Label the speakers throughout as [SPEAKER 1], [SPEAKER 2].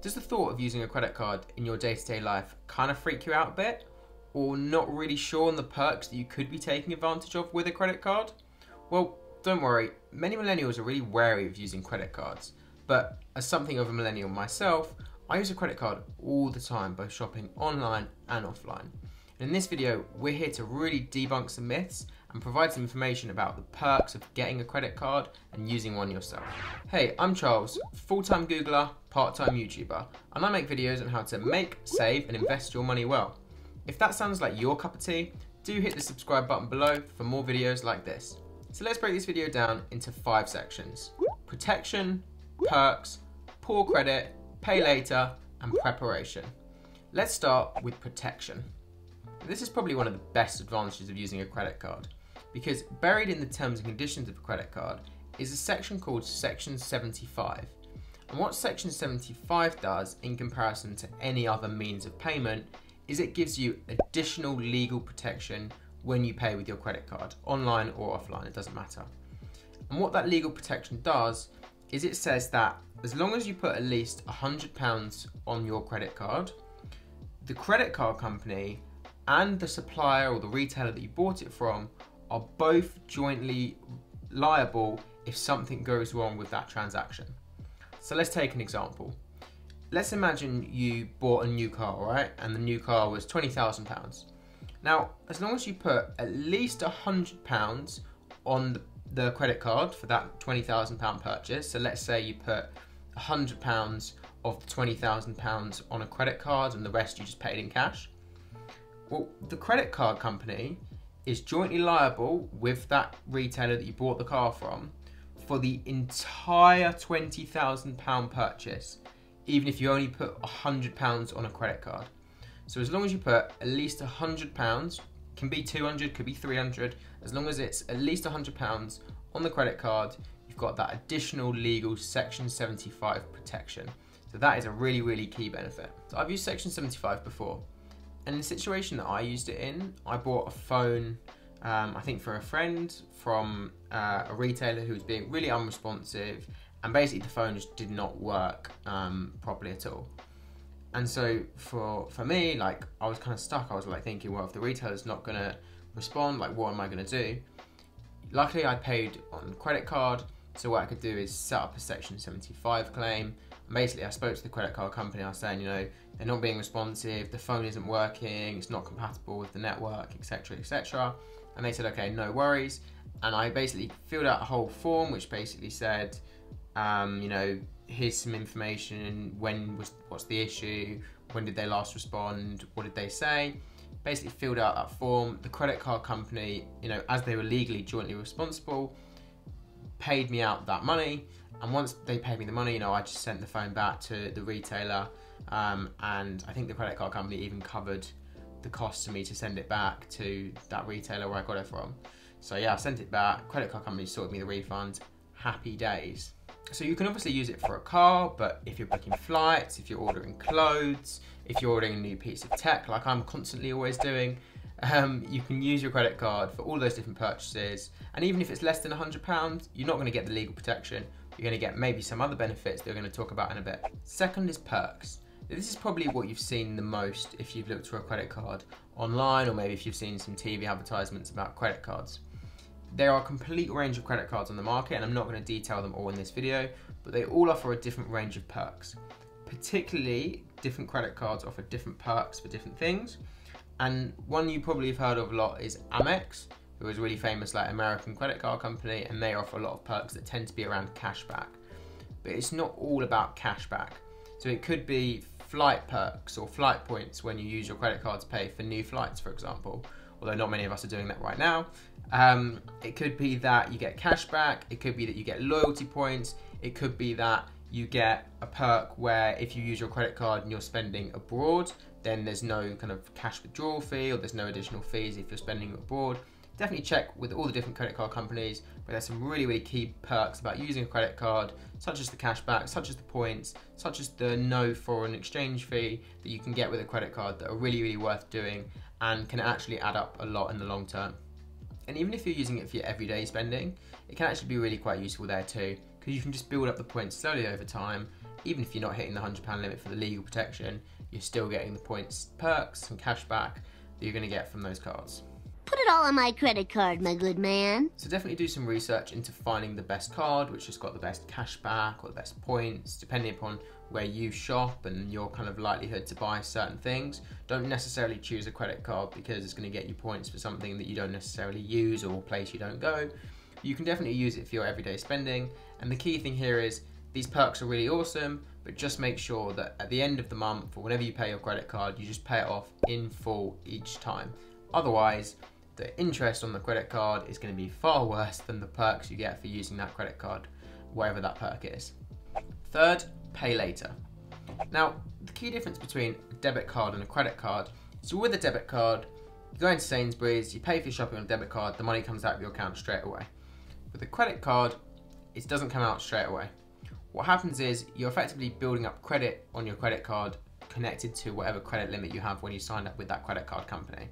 [SPEAKER 1] Does the thought of using a credit card in your day-to-day life kind of freak you out a bit? Or not really sure on the perks that you could be taking advantage of with a credit card? Well, don't worry, many millennials are really wary of using credit cards, but as something of a millennial myself, I use a credit card all the time, both shopping online and offline. And in this video, we're here to really debunk some myths and provide some information about the perks of getting a credit card and using one yourself. Hey, I'm Charles, full-time Googler, part-time YouTuber, and I make videos on how to make, save, and invest your money well. If that sounds like your cup of tea, do hit the subscribe button below for more videos like this. So let's break this video down into 5 sections: protection, perks, poor credit, pay later, and preparation. Let's start with protection. This is probably one of the best advantages of using a credit card, because buried in the terms and conditions of a credit card is a section called Section 75. And what Section 75 does in comparison to any other means of payment is it gives you additional legal protection when you pay with your credit card, online or offline, it doesn't matter. And what that legal protection does is it says that as long as you put at least £100 on your credit card, the credit card company and the supplier or the retailer that you bought it from are both jointly liable if something goes wrong with that transaction. So let's take an example. Let's imagine you bought a new car, right? And the new car was £20,000. Now, as long as you put at least £100 on the credit card for that £20,000 purchase, so let's say you put £100 of the £20,000 on a credit card and the rest you just paid in cash, well, the credit card company is jointly liable with that retailer that you bought the car from for the entire £20,000 purchase, even if you only put £100 on a credit card. So as long as you put at least £100, can be 200, could be 300, as long as it's at least £100 on the credit card, you've got that additional legal Section 75 protection. So that is a really, really key benefit. So I've used Section 75 before. And in the situation that I used it in, I bought a phone, I think for a friend from a retailer who was being really unresponsive, and basically the phone just did not work properly at all. And so for me, like, I was kind of stuck. I was like thinking, well, if the retailer's not gonna respond, like, what am I gonna do? Luckily, I paid on credit card, so what I could do is set up a Section 75 claim. And basically, I spoke to the credit card company. I was saying, you know, they're not being responsive, the phone isn't working, it's not compatible with the network, etc., etc. And they said, okay, no worries. And I basically filled out a whole form, which basically said, you know, here's some information, what's the issue, when did they last respond, what did they say. Basically filled out that form. The credit card company, you know, as they were legally jointly responsible, paid me out that money. And once they paid me the money, you know, I just sent the phone back to the retailer, and I think the credit card company even covered the cost to me to send it back to that retailer where I got it from. So yeah, I sent it back, credit card company sorted me the refund, happy days. So you can obviously use it for a car, but if you're booking flights, if you're ordering clothes, if you're ordering a new piece of tech, like I'm constantly always doing, you can use your credit card for all those different purchases. And even if it's less than £100, you're not going to get the legal protection. You're going to get maybe some other benefits that we're going to talk about in a bit. Second is perks. This is probably what you've seen the most if you've looked for a credit card online, or maybe if you've seen some TV advertisements about credit cards. There are a complete range of credit cards on the market, and I'm not going to detail them all in this video, but they all offer a different range of perks. Particularly, different credit cards offer different perks for different things. And one you probably have heard of a lot is Amex, who is really famous, like American credit card company, and they offer a lot of perks that tend to be around cashback. But it's not all about cashback. So it could be flight perks or flight points when you use your credit card to pay for new flights, for example. Although not many of us are doing that right now. It could be that you get cash back, it could be that you get loyalty points, it could be that you get a perk where if you use your credit card and you're spending abroad, then there's no kind of cash withdrawal fee, or there's no additional fees if you're spending abroad. Definitely check with all the different credit card companies, but there's some really, really key perks about using a credit card, such as the cash back, such as the points, such as the no foreign exchange fee that you can get with a credit card that are really, really worth doing and can actually add up a lot in the long term. And even if you're using it for your everyday spending, it can actually be really quite useful there too, because you can just build up the points slowly over time, even if you're not hitting the £100 limit for the legal protection, you're still getting the points, perks and cash back that you're going to get from those cards.
[SPEAKER 2] Put it all on my credit card, my good man.
[SPEAKER 1] So definitely do some research into finding the best card, which has got the best cash back or the best points, depending upon where you shop and your kind of likelihood to buy certain things. Don't necessarily choose a credit card because it's going to get you points for something that you don't necessarily use or a place you don't go. You can definitely use it for your everyday spending, and the key thing here is these perks are really awesome, but just make sure that at the end of the month or whenever you pay your credit card, you just pay it off in full each time. Otherwise, the interest on the credit card is going to be far worse than the perks you get for using that credit card, wherever that perk is. Third, pay later. Now, the key difference between a debit card and a credit card is with a debit card, you go into Sainsbury's, you pay for your shopping on a debit card, the money comes out of your account straight away. With a credit card, it doesn't come out straight away. What happens is you're effectively building up credit on your credit card connected to whatever credit limit you have when you signed up with that credit card company.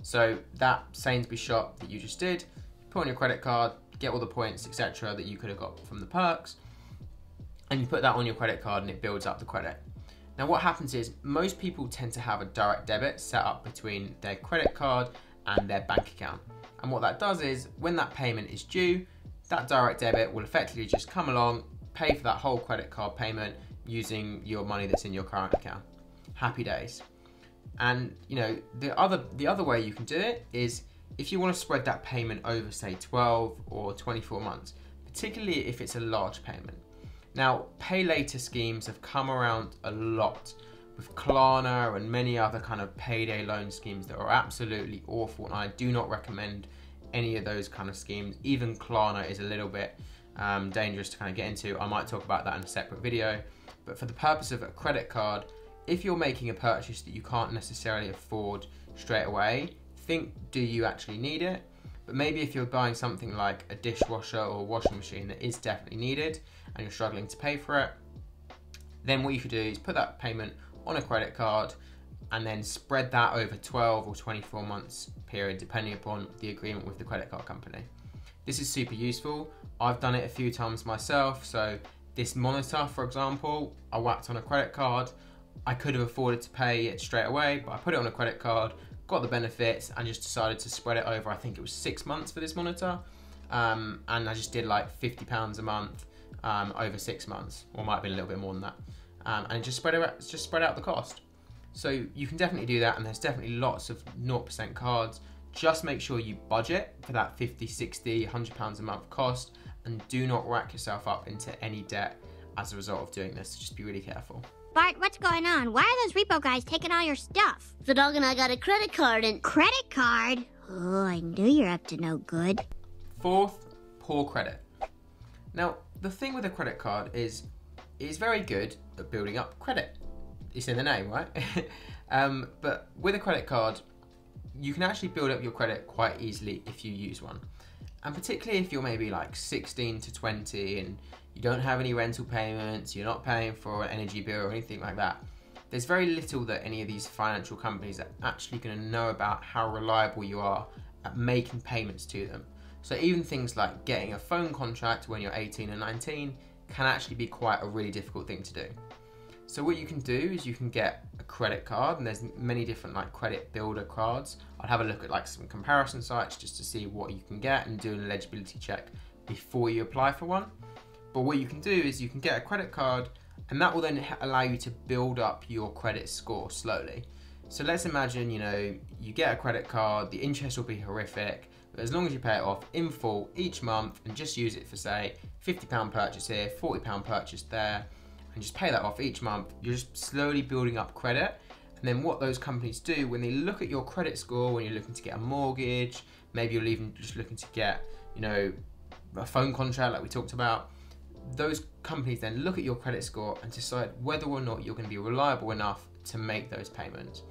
[SPEAKER 1] So that Sainsbury's shop that you just did, put on your credit card, get all the points, etc. that you could have got from the perks, and you put that on your credit card and it builds up the credit. Now what happens is most people tend to have a direct debit set up between their credit card and their bank account. And what that does is when that payment is due, that direct debit will effectively just come along, pay for that whole credit card payment using your money that's in your current account. Happy days. And you know, the other way you can do it is if you want to spread that payment over say 12 or 24 months, particularly if it's a large payment. Now, pay later schemes have come around a lot with Klarna and many other kind of payday loan schemes that are absolutely awful, and I do not recommend any of those kind of schemes. Even Klarna is a little bit dangerous to kind of get into. I might talk about that in a separate video, but for the purpose of a credit card, if you're making a purchase that you can't necessarily afford straight away, think, do you actually need it? But maybe if you're buying something like a dishwasher or washing machine that is definitely needed and you're struggling to pay for it, then what you could do is put that payment on a credit card and then spread that over 12 or 24 months period, depending upon the agreement with the credit card company. This is super useful. I've done it a few times myself. So this monitor, for example, I whacked on a credit card. I could have afforded to pay it straight away, but I put it on a credit card, got the benefits, and just decided to spread it over, I think it was 6 months for this monitor. And I just did like £50 a month over 6 months, or might have been a little bit more than that. And it just spread out the cost. So you can definitely do that, and there's definitely lots of 0% cards. Just make sure you budget for that 50, 60, £100 a month cost, and do not rack yourself up into any debt as a result of doing this. Just be really careful.
[SPEAKER 2] Bart, what's going on? Why are those repo guys taking all your stuff? The dog and I got a credit card and... Credit card? Oh, I knew you're up to no good.
[SPEAKER 1] Fourth, poor credit. Now, the thing with a credit card is it's very good at building up credit. It's in the name, right? But with a credit card, you can actually build up your credit quite easily if you use one. And particularly if you're maybe like 16 to 20 and you don't have any rental payments, you're not paying for an energy bill or anything like that, there's very little that any of these financial companies are actually going to know about how reliable you are at making payments to them. So even things like getting a phone contract when you're 18 and 19 can actually be quite a really difficult thing to do. So what you can do is you can get a credit card, and there's many different like credit builder cards. I'd have a look at like some comparison sites just to see what you can get and do an eligibility check before you apply for one. But what you can do is you can get a credit card, and that will then allow you to build up your credit score slowly. So let's imagine, you know, you get a credit card, the interest will be horrific, but as long as you pay it off in full each month and just use it for say £50 purchase here, £40 purchase there, and just pay that off each month, you're just slowly building up credit. And then what those companies do when they look at your credit score, when you're looking to get a mortgage, maybe you're even just looking to get, you know, a phone contract like we talked about, those companies then look at your credit score and decide whether or not you're going to be reliable enough to make those payments.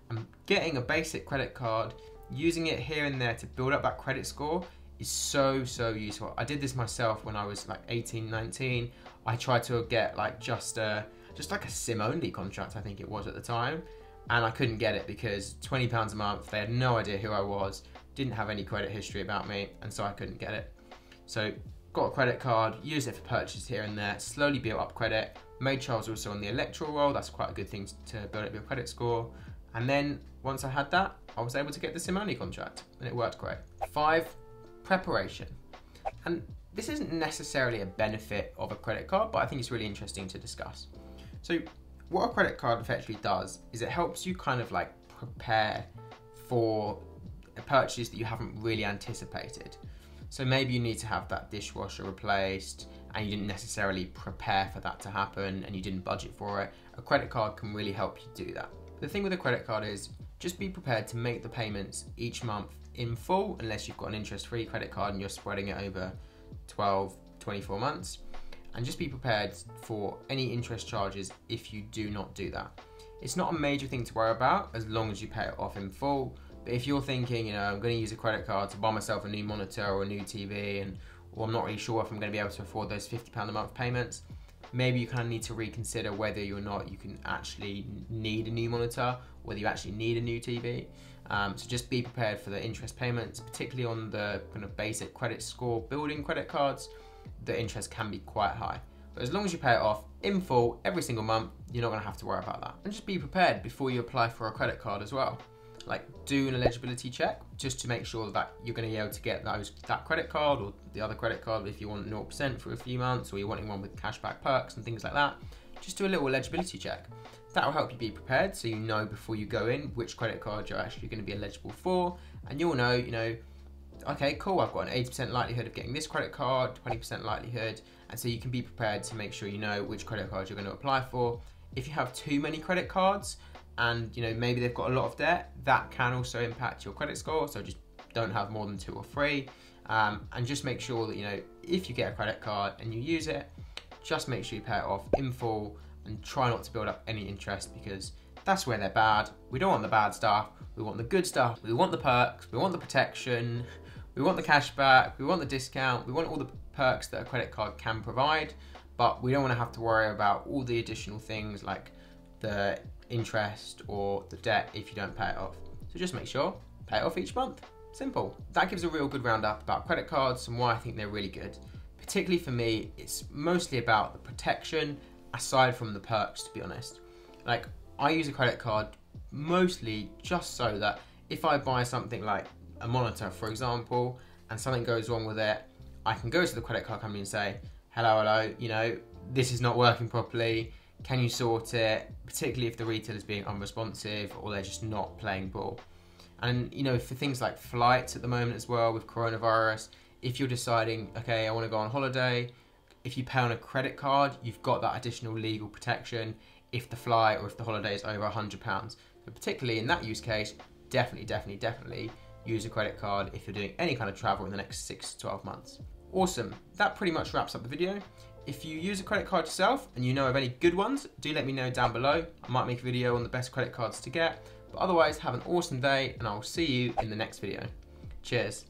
[SPEAKER 1] And getting a basic credit card, using it here and there to build up that credit score is so useful. I did this myself when I was like 18, 19. I tried to get like just like a SIM only contract, I think it was at the time, and I couldn't get it because £20 a month, they had no idea who I was, didn't have any credit history about me, and so I couldn't get it. So got a credit card, used it for purchases here and there, slowly built up credit, Made sure I was also on the electoral roll. That's quite a good thing to build up your credit score. And then once I had that, I was able to get the sim-only contract, and it worked great. 5, preparation. And this isn't necessarily a benefit of a credit card, but I think it's really interesting to discuss. So what a credit card effectively does is it helps you kind of like prepare for a purchase that you haven't really anticipated. So maybe you need to have that dishwasher replaced and you didn't necessarily prepare for that to happen and you didn't budget for it. A credit card can really help you do that. The thing with a credit card is just be prepared to make the payments each month in full, unless you've got an interest-free credit card and you're spreading it over 12, 24 months. And just be prepared for any interest charges if you do not do that. It's not a major thing to worry about as long as you pay it off in full. But if you're thinking, I'm going to use a credit card to buy myself a new monitor or a new TV, or I'm not really sure if I'm going to be able to afford those £50 a month payments, maybe you kind of need to reconsider whether or not you can actually need a new monitor, whether you actually need a new TV. So just be prepared for the interest payments, particularly on the kind of basic credit score building credit cards. The interest can be quite high. But as long as you pay it off in full every single month, you're not going to have to worry about that. And just be prepared before you apply for a credit card as well. Like, do an eligibility check just to make sure that you're going to be able to get that credit card or the other credit card if you want 0% for a few months, or you're wanting one with cashback perks and things like that. Just do a little eligibility check. That will help you be prepared, so you know before you go in which credit card you're actually going to be eligible for, and you'll know, okay, cool, I've got an 80% likelihood of getting this credit card, 20% likelihood, and so you can be prepared to make sure you know which credit card you're going to apply for. If you have too many credit cards, and maybe they've got a lot of debt, that can also impact your credit score, so just don't have more than 2 or 3. And just make sure that, if you get a credit card and you use it, just make sure you pay it off in full and try not to build up any interest, because that's where they're bad. We don't want the bad stuff, we want the good stuff, we want the perks, we want the protection, we want the cashback, we want the discount, we want all the perks that a credit card can provide, but we don't want to have to worry about all the additional things like the interest or the debt if you don't pay it off. So just make sure, pay it off each month. Simple. That gives a real good roundup about credit cards and why I think they're really good. Particularly for me, it's mostly about the protection aside from the perks, to be honest. Like, I use a credit card mostly just so that if I buy something like a monitor, for example, and something goes wrong with it, I can go to the credit card company and say, hello, this is not working properly. Can you sort it? Particularly if the retailer is being unresponsive or they're just not playing ball. And for things like flights at the moment as well with coronavirus, if you're deciding, okay, I want to go on holiday, if you pay on a credit card, you've got that additional legal protection if the flight or if the holiday is over £100. But particularly in that use case, definitely use a credit card if you're doing any kind of travel in the next 6 to 12 months. Awesome. That pretty much wraps up the video. If you use a credit card yourself and you know of any good ones, do let me know down below. I might make a video on the best credit cards to get. But otherwise, have an awesome day and I'll see you in the next video. Cheers.